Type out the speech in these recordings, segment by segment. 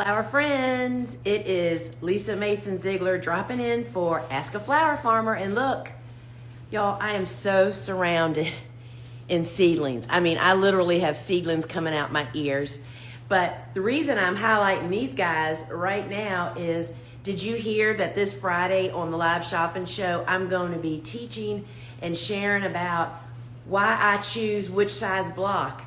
Flower friends, it is Lisa Mason Ziegler dropping in for Ask a Flower Farmer. And look, y'all, I am so surrounded in seedlings. I mean, I literally have seedlings coming out my ears. But the reason I'm highlighting these guys right now is, did you hear that this Friday on the live shopping show, I'm going to be teaching and sharing about why I choose which size block.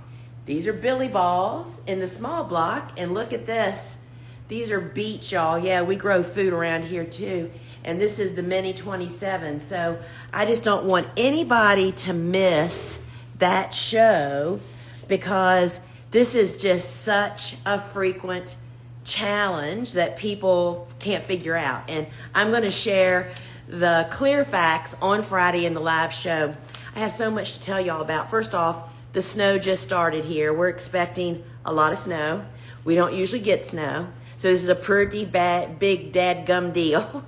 These are billy balls in the small block, and look at this. These are beets, y'all. Yeah, we grow food around here too. And this is the Mini 27. So I just don't want anybody to miss that show, because this is just such a frequent challenge that people can't figure out. And I'm going to share the clear facts on Friday in the live show. I have so much to tell y'all about. First off, the snow just started here. We're expecting a lot of snow. We don't usually get snow. So this is a pretty big dadgum deal.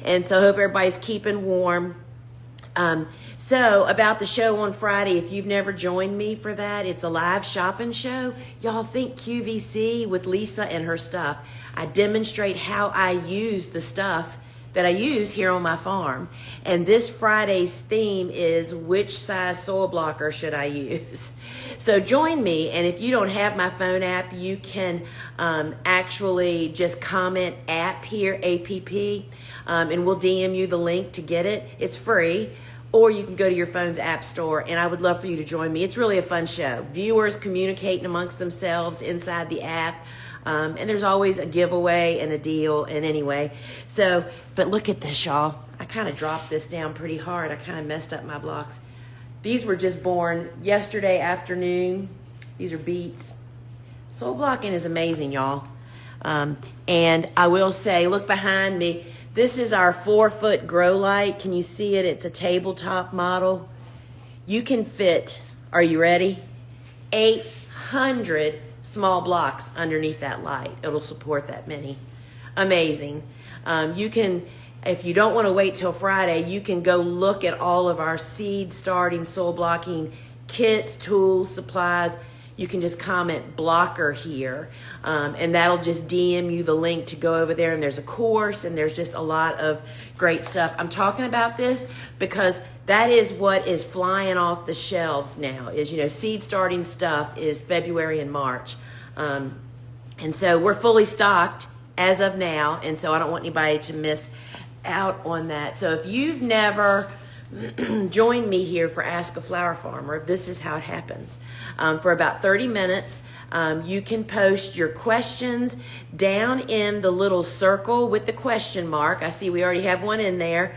And so I hope everybody's keeping warm. So about the show on Friday, if you've never joined me for that, it's a live shopping show. Y'all think QVC with Lisa and her stuff. I demonstrate how I use the stuff that I use here on my farm. And this Friday's theme is, which size soil blocker should I use? So join me, and if you don't have my phone app, you can actually just comment app here, APP, and we'll DM you the link to get it. It's free. Or you can go to your phone's app store, and I would love for you to join me. It's really a fun show. Viewers communicating amongst themselves inside the app. And there's always a giveaway and a deal. And anyway, so, but look at this, y'all. I kind of dropped this down pretty hard. I kind of messed up my blocks. These were just born yesterday afternoon. These are beets. Soil blocking is amazing, y'all. And I will say, look behind me. This is our 4-foot grow light. Can you see it? It's a tabletop model. You can fit, are you ready? 800 small blocks underneath that light. It'll support that many. Amazing. You can, if you don't want to wait till Friday, you can go look at all of our seed starting soil blocking kits, tools, supplies. You can just comment blocker here, and that'll just DM you the link to go over there. And there's a course, and there's just a lot of great stuff. I'm talking about this because that is what is flying off the shelves now, is, you know, seed starting stuff is February and March. And so we're fully stocked as of now, and so I don't want anybody to miss out on that. So if you've never join me here for Ask a Flower Farmer, this is how it happens. For about 30 minutes, you can post your questions down in the little circle with the question mark. I see we already have one in there.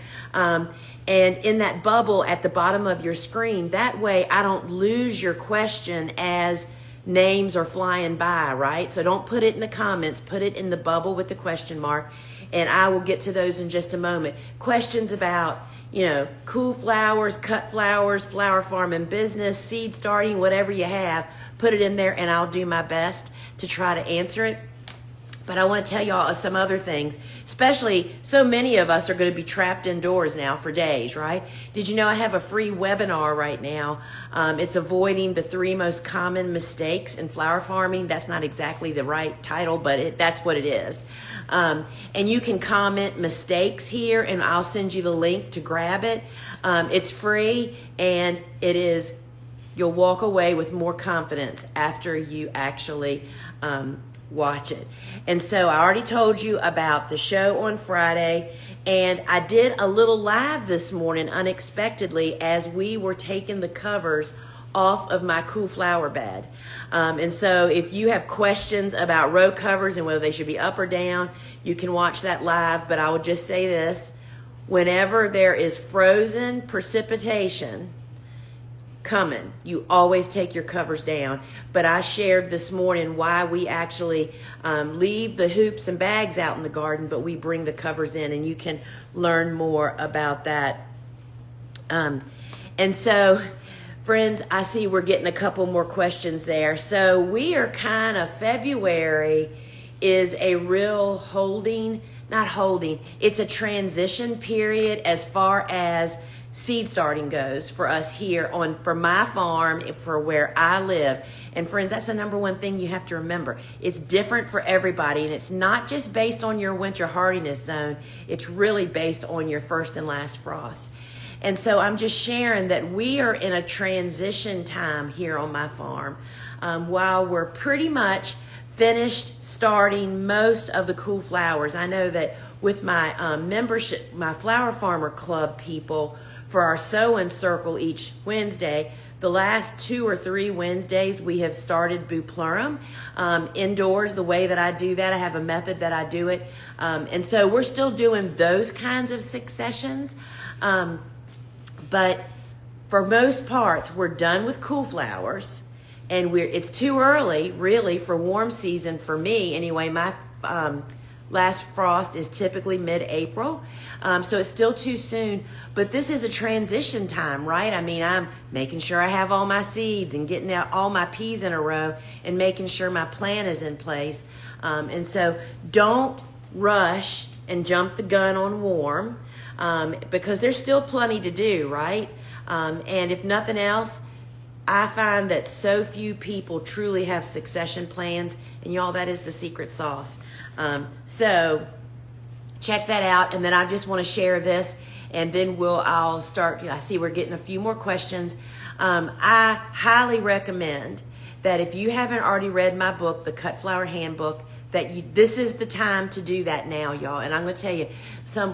And in that bubble at the bottom of your screen, that way I don't lose your question as names are flying by, right? So don't put it in the comments, put it in the bubble with the question mark, and I will get to those in just a moment. Questions about, you know, cool flowers, cut flowers, flower farm and business, seed starting, whatever you have, put it in there and I'll do my best to try to answer it. But I want to tell y'all some other things, especially so many of us are going to be trapped indoors now for days, right? Did you know I have a free webinar right now? It's avoiding the 3 most common mistakes in flower farming. That's not exactly the right title, but that's what it is. And you can comment mistakes here, and I'll send you the link to grab it. It's free, and it is, you'll walk away with more confidence after you actually watch it. And so I already told you about the show on Friday, and I did a little live this morning unexpectedly as we were taking the covers off of my cool flower bed. And so if you have questions about row covers and whether they should be up or down, you can watch that live. But I would just say this: whenever there is frozen precipitation coming, you always take your covers down. But I shared this morning why we actually leave the hoops and bags out in the garden, but we bring the covers in, and you can learn more about that. And so, friends, I see we're getting a couple more questions there. So we are kind of, February is a real not holding, it's a transition period as far as seed starting goes for us here for my farm, for where I live. And friends, that's the number one thing you have to remember. It's different for everybody, and it's not just based on your winter hardiness zone. It's really based on your first and last frost. And so I'm just sharing that we are in a transition time here on my farm. While we're pretty much finished starting most of the cool flowers. I know that with my membership, my Flower Farmer Club people, for our sewing circle each Wednesday, the last 2 or 3 Wednesdays we have started Bupleurum indoors. The way that I do that, I have a method that I do it. And so we're still doing those kinds of successions. But for most parts, we're done with cool flowers. And it's too early, really, for warm season for me. Anyway, my last frost is typically mid-April, so it's still too soon. But this is a transition time, right? I mean, I'm making sure I have all my seeds and getting out all my peas in a row and making sure my plan is in place. And so don't rush and jump the gun on warm, because there's still plenty to do, right? And if nothing else, I find that so few people truly have succession plans, and y'all, that is the secret sauce. So check that out, and then I just want to share this, and then I'll start. I see we're getting a few more questions. I highly recommend that if you haven't already read my book, the Cut Flower Handbook, this is the time to do that now, y'all. And I'm going to tell you,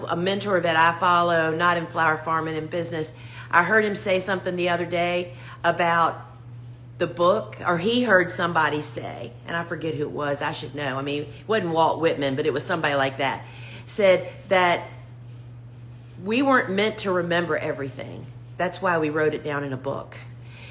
a mentor that I follow, not in flower farming and business, I heard him say something the other day about the book, or he heard somebody say, and I forget who it was, I should know. I mean, it wasn't Walt Whitman, but it was somebody like that, said that we weren't meant to remember everything. That's why we wrote it down in a book.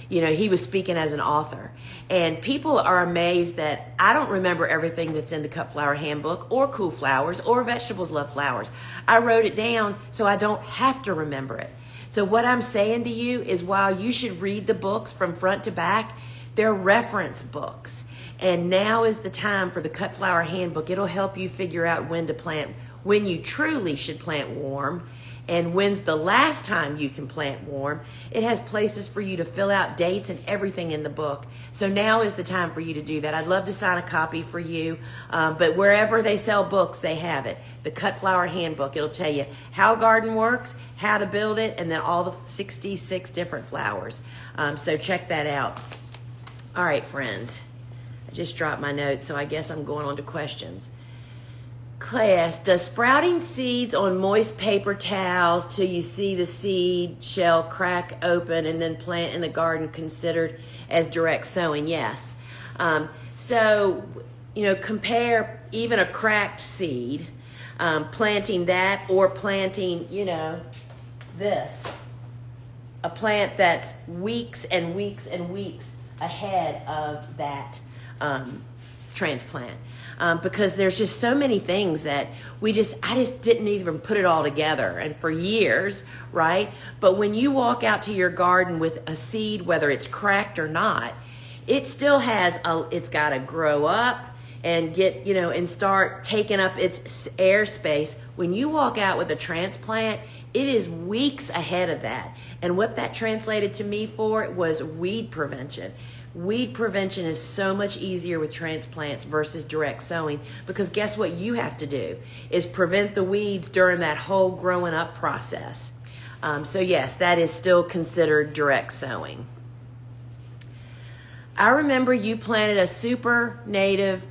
You know, he was speaking as an author. And people are amazed that I don't remember everything that's in the Cut Flower Handbook, or cool flowers, or vegetables love flowers. I wrote it down so I don't have to remember it. So what I'm saying to you is, while you should read the books from front to back, they're reference books. And now is the time for the Cut Flower Handbook. It'll help you figure out when to plant, when you truly should plant warm, and when's the last time you can plant warm. It has places for you to fill out dates and everything in the book. So now is the time for you to do that. I'd love to sign a copy for you, but wherever they sell books, they have it. The Cut Flower Handbook. It'll tell you how garden works, how to build it, and then all the 66 different flowers. So check that out. All right, friends. I just dropped my notes, so I guess I'm going on to questions. Class, does sprouting seeds on moist paper towels till you see the seed shell crack open and then plant in the garden considered as direct sowing? Yes. So, you know, compare even a cracked seed, planting that, or planting, you know, this. A plant that's weeks and weeks and weeks ahead of that transplant. Because there's just so many things that I just didn't even put it all together, and for years, right? But when you walk out to your garden with a seed, whether it's cracked or not, it still it's got to grow up and get, you know, and start taking up its airspace. When you walk out with a transplant, it is weeks ahead of that. And what that translated to me for was weed prevention. Weed prevention is so much easier with transplants versus direct sowing, because guess what you have to do is prevent the weeds during that whole growing up process. So yes, that is still considered direct sowing. I remember you planted a super native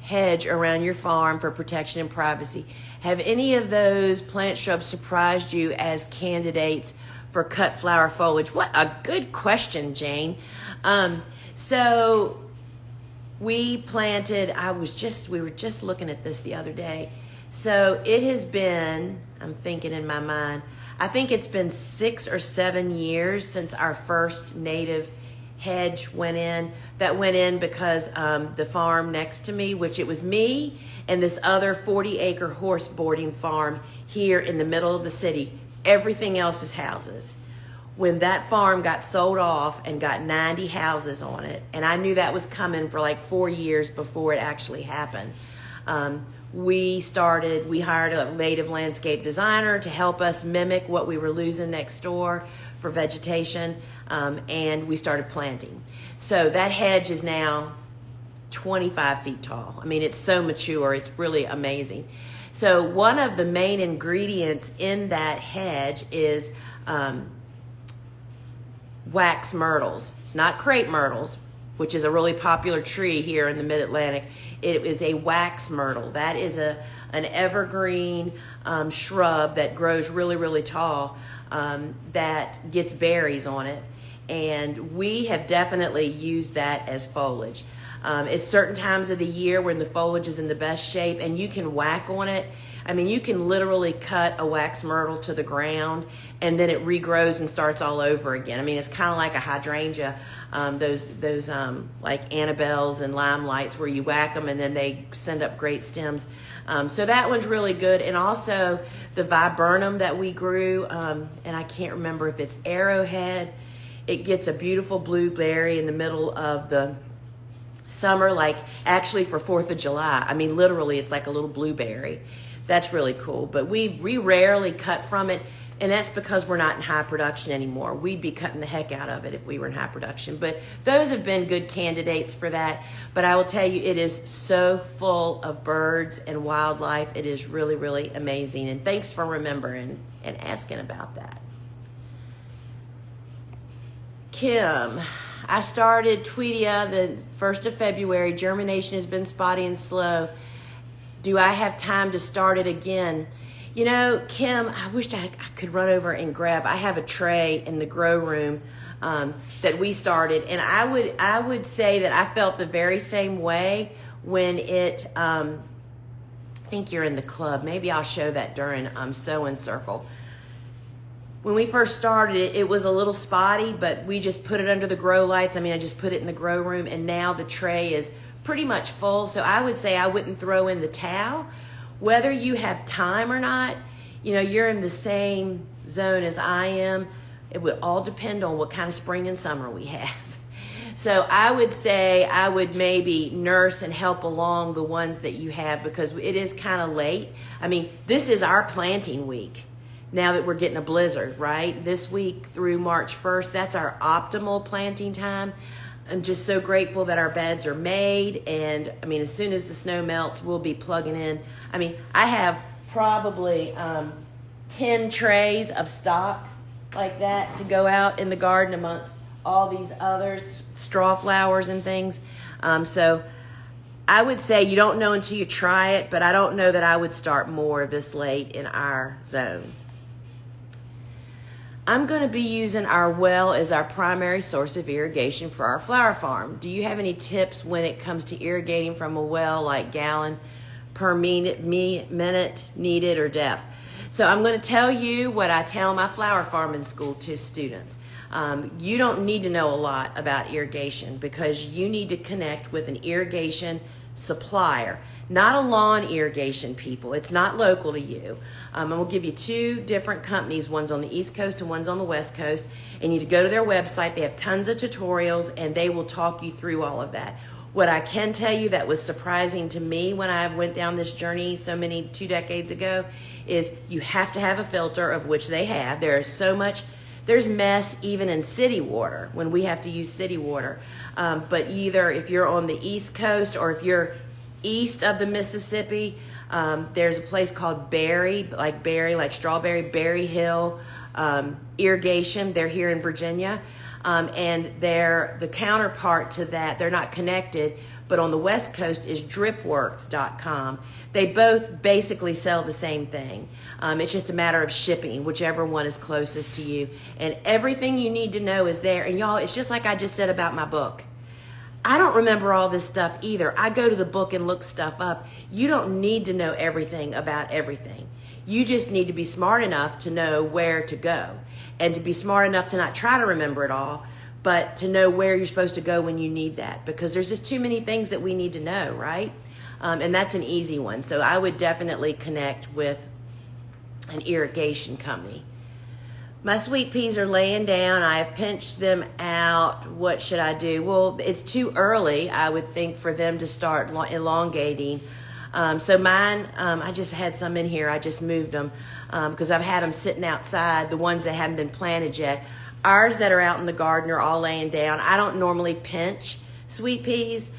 hedge around your farm for protection and privacy. Have any of those plant shrubs surprised you as candidates for cut flower foliage? What a good question, Jane. So we planted, we were just looking at this the other day. So it has been, I'm thinking in my mind, I think it's been 6 or 7 years since our first native hedge went in. That went in because the farm next to me, which it was me and this other 40-acre horse boarding farm here in the middle of the city. Everything else is houses. When that farm got sold off and got 90 houses on it, and I knew that was coming for like 4 years before it actually happened, we hired a native landscape designer to help us mimic what we were losing next door for vegetation, and we started planting. So that hedge is now 25 feet tall. I mean, it's so mature, it's really amazing. So one of the main ingredients in that hedge is wax myrtles. It's not crepe myrtles, which is a really popular tree here in the mid-Atlantic. It is a wax myrtle. That is an evergreen shrub that grows really, really tall, that gets berries on it. And we have definitely used that as foliage. It's certain times of the year when the foliage is in the best shape and you can whack on it. I mean, you can literally cut a wax myrtle to the ground and then it regrows and starts all over again. I mean, it's kind of like a hydrangea, those like Annabelles and Limelights where you whack them and then they send up great stems. So that one's really good. And also the viburnum that we grew, and I can't remember if it's arrowhead. It gets a beautiful blueberry in the middle of the summer, like actually for 4th of July. I mean, literally, it's like a little blueberry. That's really cool. But we rarely cut from it, and that's because we're not in high production anymore. We'd be cutting the heck out of it if we were in high production. But those have been good candidates for that. But I will tell you, it is so full of birds and wildlife. It is really, really amazing. And thanks for remembering and asking about that. Kim, I started Tweedia the 1st of February. Germination has been spotty and slow. Do I have time to start it again? You know, Kim, I wish I could run over and grab. I have a tray in the grow room that we started, and I would say that I felt the very same way when it. I think you're in the club. Maybe I'll show that during Sewing Circle. When we first started it, it was a little spotty, but we just put it under the grow lights. I mean, I just put it in the grow room, and now the tray is pretty much full. So I would say I wouldn't throw in the towel. Whether you have time or not, you know, you're in the same zone as I am. It would all depend on what kind of spring and summer we have. So I would say I would maybe nurse and help along the ones that you have because it is kind of late. I mean, this is our planting week. Now that we're getting a blizzard, right? This week through March 1st, that's our optimal planting time. I'm just so grateful that our beds are made. And I mean, as soon as the snow melts, we'll be plugging in. I mean, I have probably 10 trays of stock like that to go out in the garden amongst all these others, straw flowers and things. So I would say you don't know until you try it, but I don't know that I would start more this late in our zone. I'm going to be using our well as our primary source of irrigation for our flower farm. Do you have any tips when it comes to irrigating from a well, like gallon per minute needed or depth? So I'm going to tell you what I tell my flower farming school to students. You don't need to know a lot about irrigation because you need to connect with an irrigation supplier, not a lawn irrigation people. It's not local to you. I'm going to give you 2 different companies. One's on the East Coast and one's on the West Coast. And you need to go to their website. They have tons of tutorials and they will talk you through all of that. What I can tell you that was surprising to me when I went down this journey 2 decades ago is you have to have a filter, of which they have. There's mess even in city water when we have to use city water. But either if you're on the East Coast or if you're east of the Mississippi, there's a place called Berry, like strawberry, Berry Hill Irrigation. They're here in Virginia. And the counterpart to that, they're not connected, but on the West Coast is dripworks.com. They both basically sell the same thing. It's just a matter of shipping, whichever one is closest to you. And everything you need to know is there. And y'all, it's just like I just said about my book. I don't remember all this stuff either. I go to the book and look stuff up. You don't need to know everything about everything. You just need to be smart enough to know where to go and to be smart enough to not try to remember it all, but to know where you're supposed to go when you need that, because there's just too many things that we need to know, right? And that's an easy one. So I would definitely connect with an irrigation company. My sweet peas are laying down. I have pinched them out. What should I do? Well, it's too early, I would think, for them to start elongating. So mine, I just had some in here. I just moved them because I've had them sitting outside, the ones that haven't been planted yet. Ours that are out in the garden are all laying down. I don't normally pinch sweet peas.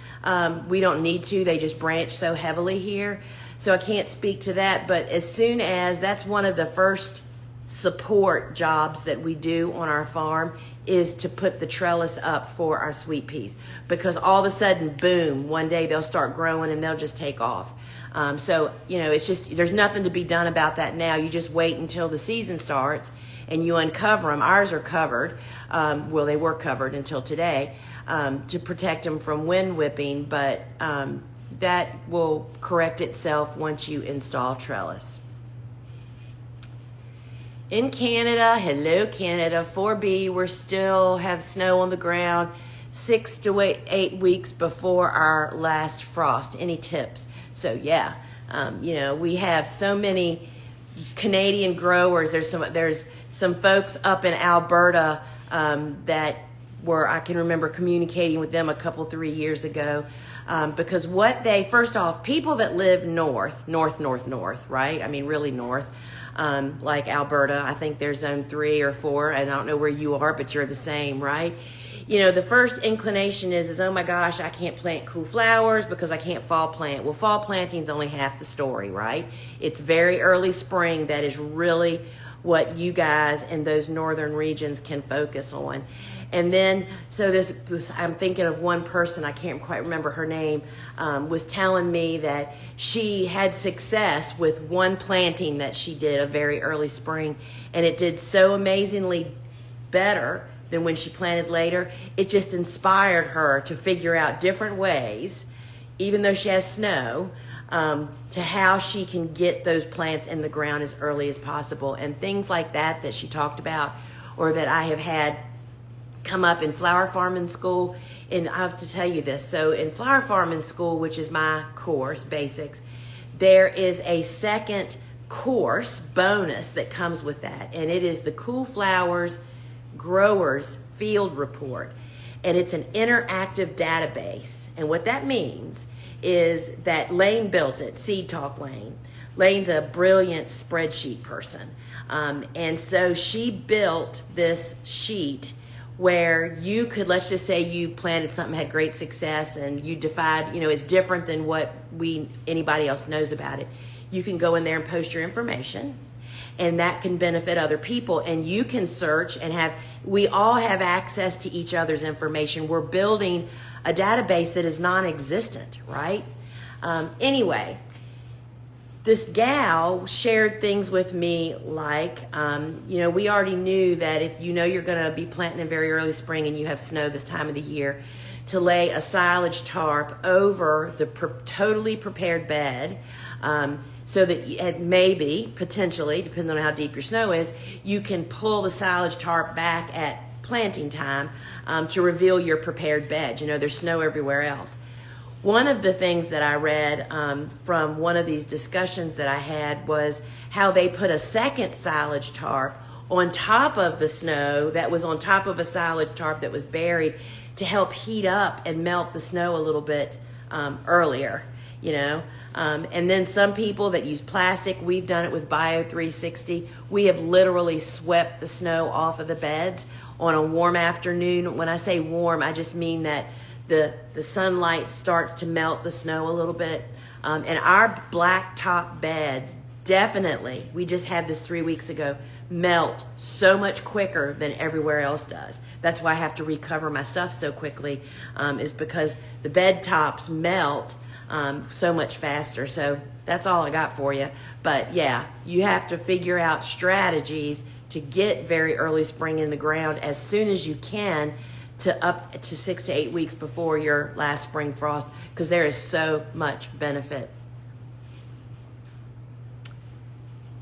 We don't need to. They just branch so heavily here. So I can't speak to that. But as soon as, that's one of the first support jobs that we do on our farm, is to put the trellis up for our sweet peas, because all of a sudden, boom, one day they'll start growing and they'll just take off. So, it's just, there's nothing to be done about that now. You just wait until the season starts and you uncover them. Ours are covered. Well, they were covered until today to protect them from wind whipping, but that will correct itself once you install trellis. In Canada, hello Canada, 4B, we're still have snow on the ground 6 to 8 weeks before our last frost. Any tips? So yeah, we have so many Canadian growers. There's some folks up in Alberta that I can remember communicating with them a couple, 3 years ago. Because first off, people that live north, right? I mean, really north. Like Alberta, I think they're zone 3 or 4, and I don't know where you are, but you're the same, right? The first inclination is, oh my gosh, I can't plant cool flowers because I can't fall plant. Well, fall planting is only half the story, right? It's very early spring that is really what you guys in those northern regions can focus on. And then, so I'm thinking of one person, I can't quite remember her name, was telling me that she had success with one planting that she did a very early spring, and it did so amazingly better than when she planted later. It just inspired her to figure out different ways, even though she has snow, to how she can get those plants in the ground as early as possible. And things like that she talked about, or that I have had come up in flower farming school. And I have to tell you this. So in flower farming school, which is my course, basics, there is a second course bonus that comes with that. And it is the Cool Flowers Growers Field Report. And it's an interactive database. And what that means is that Lane built it, Seed Talk Lane. Lane's a brilliant spreadsheet person. And so she built this sheet where you could, let's just say you planted something, had great success, and you defied, it's different than what anybody else knows about it. You can go in there and post your information, and that can benefit other people. And you can search and we all have access to each other's information. We're building a database that is non-existent, right? Anyway, this gal shared things with me like, we already knew that if you're going to be planting in very early spring and you have snow this time of the year, to lay a silage tarp over the totally prepared bed, so that maybe, potentially, depending on how deep your snow is, you can pull the silage tarp back at planting time to reveal your prepared bed. There's snow everywhere else. One of the things that I read from one of these discussions that I had was how they put a second silage tarp on top of the snow that was on top of a silage tarp that was buried to help heat up and melt the snow a little bit earlier, and then some people that use plastic, we've done it with Bio 360. We have literally swept the snow off of the beds on a warm afternoon. When I say warm, I just mean that the sunlight starts to melt the snow a little bit. And our black top beds definitely, we just had this 3 weeks ago, melt so much quicker than everywhere else does. That's why I have to recover my stuff so quickly, is because the bed tops melt so much faster. So that's all I got for you. But yeah, you have to figure out strategies to get very early spring in the ground as soon as you can, to up to 6 to 8 weeks before your last spring frost, because there is so much benefit.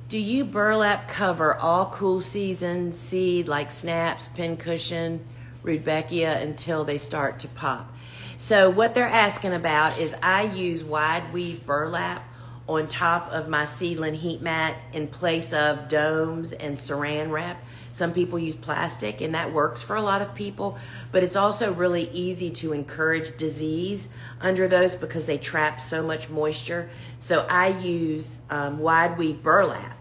Do you burlap cover all cool season seed like snaps, pincushion, rudbeckia until they start to pop? So what they're asking about is I use wide weave burlap on top of my seedling heat mat in place of domes and saran wrap. Some people use plastic, and that works for a lot of people, but it's also really easy to encourage disease under those because they trap so much moisture. So I use wide weave burlap,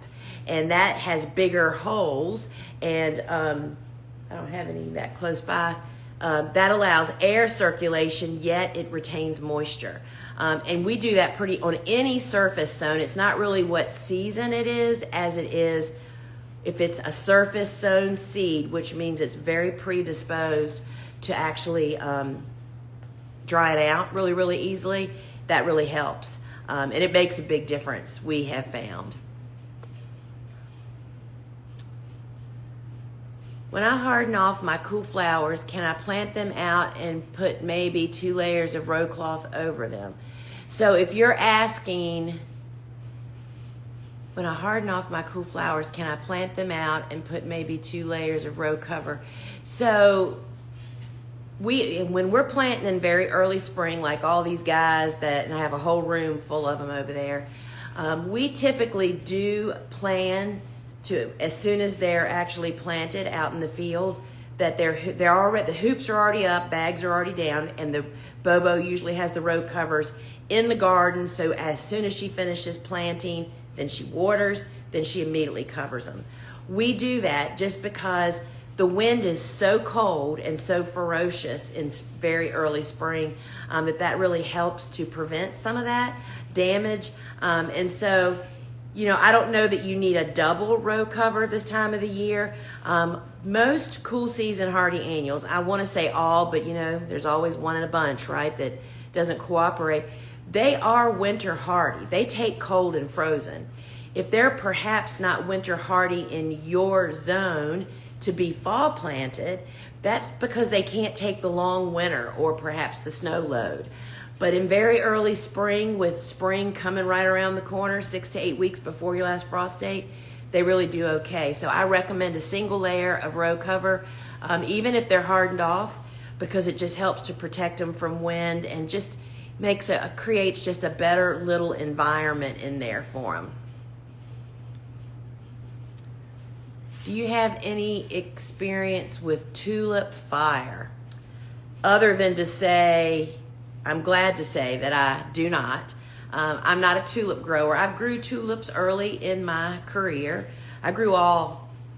and that has bigger holes, and I don't have any that close by. That allows air circulation, yet it retains moisture. And we do that pretty on any surface sown. It's not really what season it is as it is if it's a surface sown seed, which means it's very predisposed to actually dry it out really, really easily. That really helps. And it makes a big difference, we have found. When I harden off my cool flowers, can I plant them out and put maybe 2 layers of row cloth over them? So if you're asking, when I harden off my cool flowers, can I plant them out and put maybe 2 layers of row cover? So when we're planting in very early spring, like all these guys and I have a whole room full of them over there, we typically do plan to, as soon as they're actually planted out in the field, that they're already, the hoops are already up, bags are already down, and the Bobo usually has the row covers in the garden. So as soon as she finishes planting, then she waters, then she immediately covers them. We do that just because the wind is so cold and so ferocious in very early spring that really helps to prevent some of that damage. And so, you know, I don't know that you need a double row cover this time of the year. Most cool season hardy annuals, I want to say all, but you know, there's always one in a bunch, right, that doesn't cooperate. They are winter hardy. They take cold and frozen. If they're perhaps not winter hardy in your zone to be fall planted, that's because they can't take the long winter or perhaps the snow load. But in very early spring, with spring coming right around the corner, 6 to 8 weeks before your last frost date, they really do okay. So I recommend a single layer of row cover, even if they're hardened off, because it just helps to protect them from wind and just creates just a better little environment in there for them. Do you have any experience with tulip fire? Other than to say, I'm glad to say that I do not. I'm not a tulip grower. I grew tulips early in my career. I grew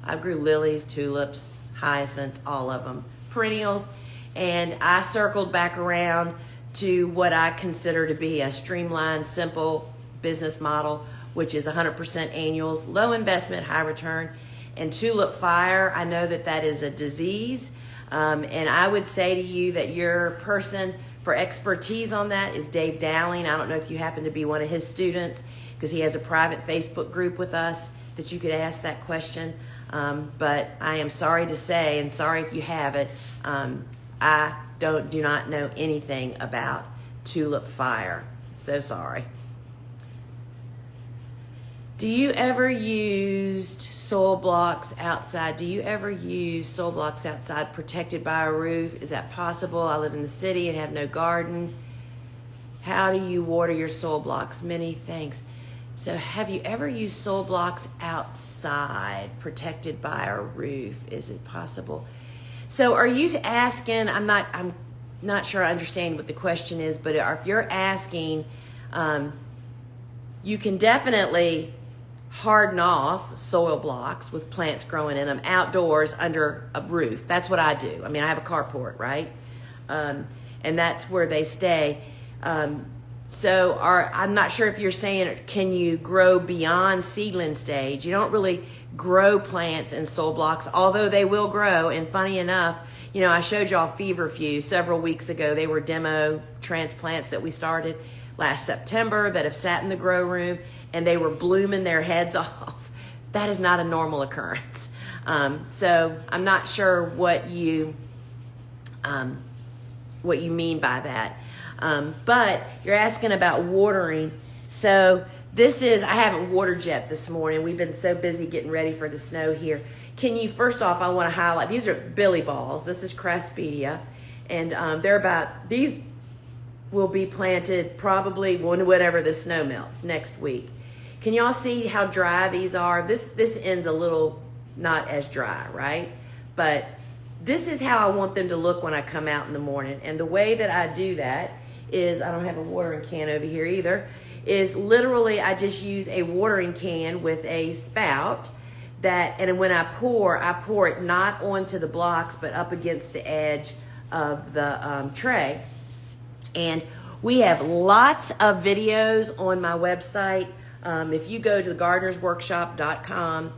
lilies, tulips, hyacinths, all of them, perennials, and I circled back around to what I consider to be a streamlined, simple business model, which is 100% annuals, low investment, high return. And tulip fire, I know that is a disease, and I would say to you that your person for expertise on that is Dave Dowling. I don't know if you happen to be one of his students, because he has a private Facebook group with us that you could ask that question. But I am sorry to say, and sorry if you have it, I do not know anything about tulip fire. So sorry. Do you ever use soil blocks outside? Do you ever use soil blocks outside protected by a roof? Is that possible? I live in the city and have no garden. How do you water your soil blocks? Many thanks. So have you ever used soil blocks outside protected by a roof? Is it possible? So are you asking, I'm not sure I understand what the question is, but if you're asking, you can definitely harden off soil blocks with plants growing in them outdoors under a roof. That's what I do. I mean, I have a carport, right? And that's where they stay. So I'm not sure if you're saying, can you grow beyond seedling stage? You don't really grow plants in soil blocks, although they will grow. And funny enough, you know, I showed y'all feverfew several weeks ago. They were demo transplants that we started last September that have sat in the grow room, and they were blooming their heads off. That is not a normal occurrence. So I'm not sure what you mean by that. But you're asking about watering. So I haven't watered yet this morning. We've been so busy getting ready for the snow here. First off, I want to highlight, these are billy balls. This is Craspedia. And they're about, these will be planted probably whenever the snow melts next week. Can y'all see how dry these are? This end's a little not as dry, right? But this is how I want them to look when I come out in the morning. And the way that I do that is, I don't have a watering can over here either, is literally I just use a watering can with a spout and when I pour it not onto the blocks, but up against the edge of the tray. And we have lots of videos on my website. If you go to thegardenersworkshop.com,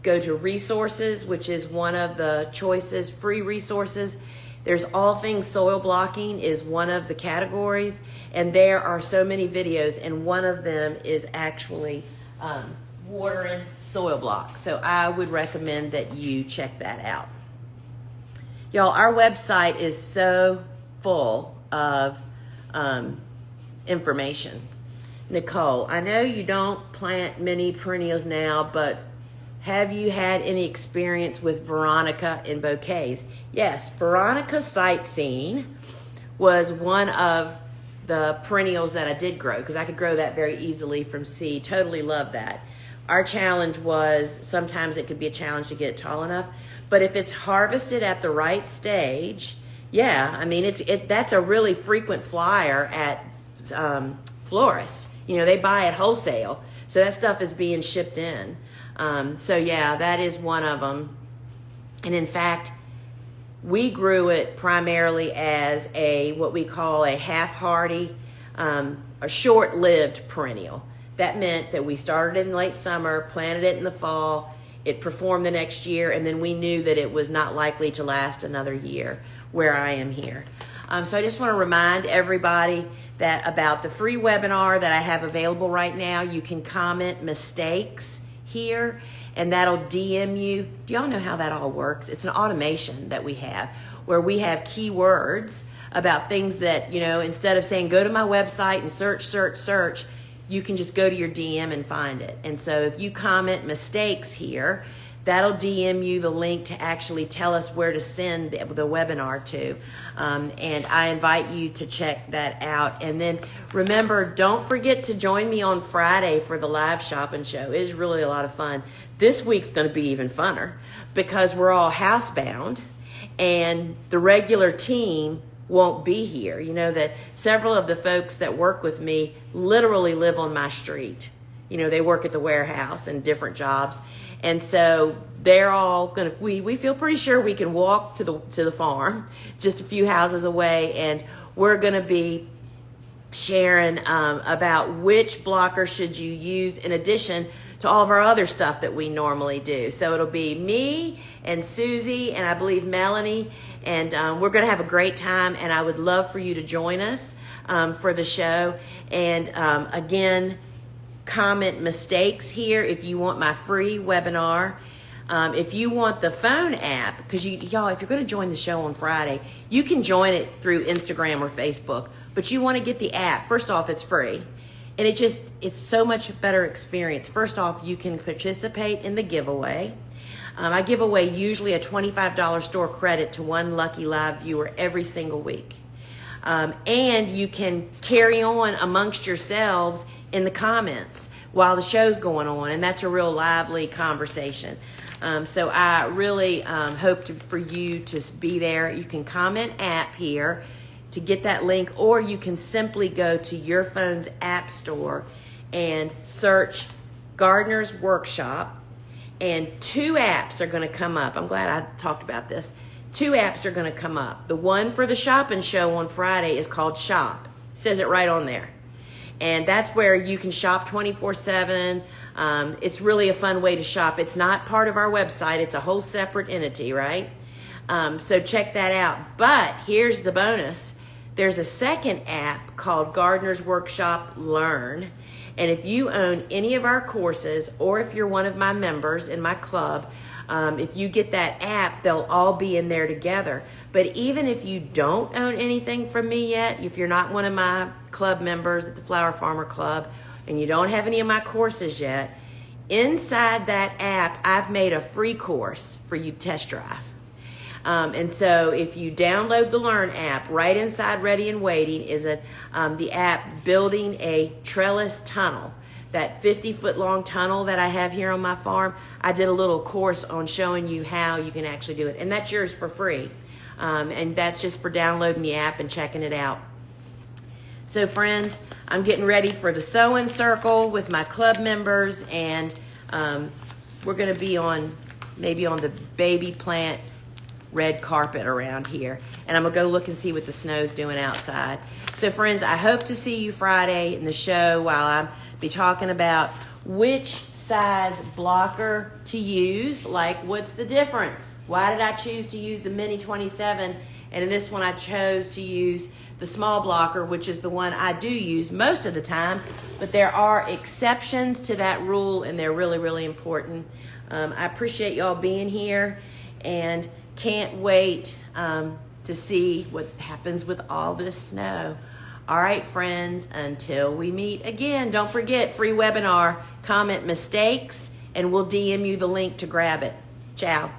go to resources, which is one of the choices, free resources. There's all things soil blocking is one of the categories. And there are so many videos, and one of them is actually watering soil blocks. So I would recommend that you check that out. Y'all, our website is so full of information. Nicole, I know you don't plant many perennials now, but have you had any experience with Veronica in bouquets? Yes, Veronica Sightseeing was one of the perennials that I did grow, because I could grow that very easily from seed. Totally love that. Our challenge was, sometimes it could be a challenge to get it tall enough, but if it's harvested at the right stage, yeah, I mean, that's a really frequent flyer at Florist. You know, they buy it wholesale, so that stuff is being shipped in. So yeah, that is one of them. And in fact, we grew it primarily as what we call a half-hardy, a short-lived perennial. That meant that we started in late summer, planted it in the fall, it performed the next year, and then we knew that it was not likely to last another year where I am here. So I just want to remind everybody that about the free webinar that I have available right now. You can comment mistakes here, and that'll DM you. Do y'all know how that all works? It's an automation that we have where we have keywords about things that, you know, instead of saying go to my website and search, you can just go to your DM and find it. And so if you comment mistakes here, that'll DM you the link to actually tell us where to send the webinar to. And I invite you to check that out. And then remember, don't forget to join me on Friday for the live shopping show. It is really a lot of fun. This week's going to be even funner because we're all housebound and the regular team won't be here. You know that several of the folks that work with me literally live on my street. You know, they work at the warehouse and different jobs. And so they're all gonna, we feel pretty sure we can walk to the farm just a few houses away, and we're gonna be sharing about which blocker should you use in addition to all of our other stuff that we normally do. So it'll be me and Susie and I believe Melanie, and we're gonna have a great time, and I would love for you to join us for the show. And again, comment mistakes here if you want my free webinar. If you want the phone app, because y'all, if you're going to join the show on Friday, you can join it through Instagram or Facebook, but you want to get the app. First off, it's free, and it's so much better experience. First off, you can participate in the giveaway. I give away usually a $25 store credit to one lucky live viewer every single week. And you can carry on amongst yourselves in the comments while the show's going on, and that's a real lively conversation. So I really hope for you to be there. You can comment app here to get that link, or you can simply go to your phone's app store and search Gardener's Workshop, and two apps are going to come up. I'm glad I talked about this. Two apps are going to come up. The one for the shopping show on Friday is called Shop. It says it right on there. And that's where you can shop 24/7. It's really a fun way to shop. It's not part of our website. It's a whole separate entity, right? So check that out. But here's the bonus. There's a second app called Gardener's Workshop Learn. And if you own any of our courses, or if you're one of my members in my club, if you get that app, they'll all be in there together. But even if you don't own anything from me yet, if you're not one of my club members at the Flower Farmer Club, and you don't have any of my courses yet, inside that app, I've made a free course for you to test drive. And so if you download the Learn app, right inside Ready and Waiting is the app Building a Trellis Tunnel. That 50-foot long tunnel that I have here on my farm, I did a little course on showing you how you can actually do it. And that's yours for free. And that's just for downloading the app and checking it out. So friends, I'm getting ready for the sewing circle with my club members, and we're going to be maybe on the baby plant red carpet around here. And I'm going to go look and see what the snow's doing outside. So friends, I hope to see you Friday in the show while I'll be talking about which size blocker to use. Like, what's the difference? Why did I choose to use the mini 27? And in this one, I chose to use the small blocker, which is the one I do use most of the time. But there are exceptions to that rule, and they're really, really important. I appreciate y'all being here, and can't wait to see what happens with all this snow. All right, friends, until we meet again, don't forget, free webinar, comment mistakes, and we'll DM you the link to grab it. Ciao.